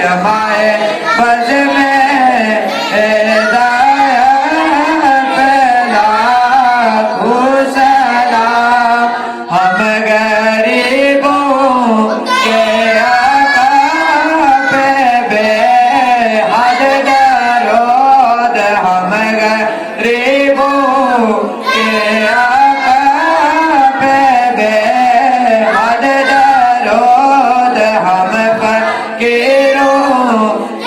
शमाए बज में हिदायत लाखों सलाम। हम गरीबों के आका पे बेहद दरूद। हम गरीबों के आका पे बेहद दरूद। हम फकीरों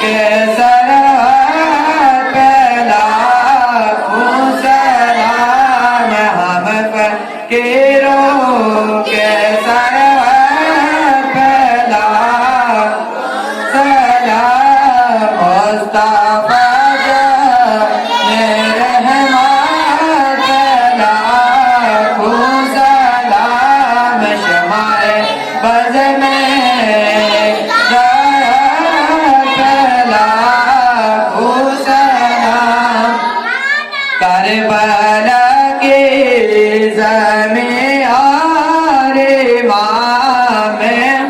के सरहद पे लाखों सलाम। हम फकीरों के सरहद पे लाखों सलाम। मुस्तफा जाने रहमत पे लाखों सलाम। शमाए बज़ में हिदायत लाखों सलाम। करबला की ज़मीं और इमाम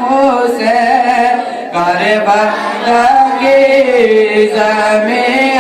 हुसैन। करबला की ज़मीं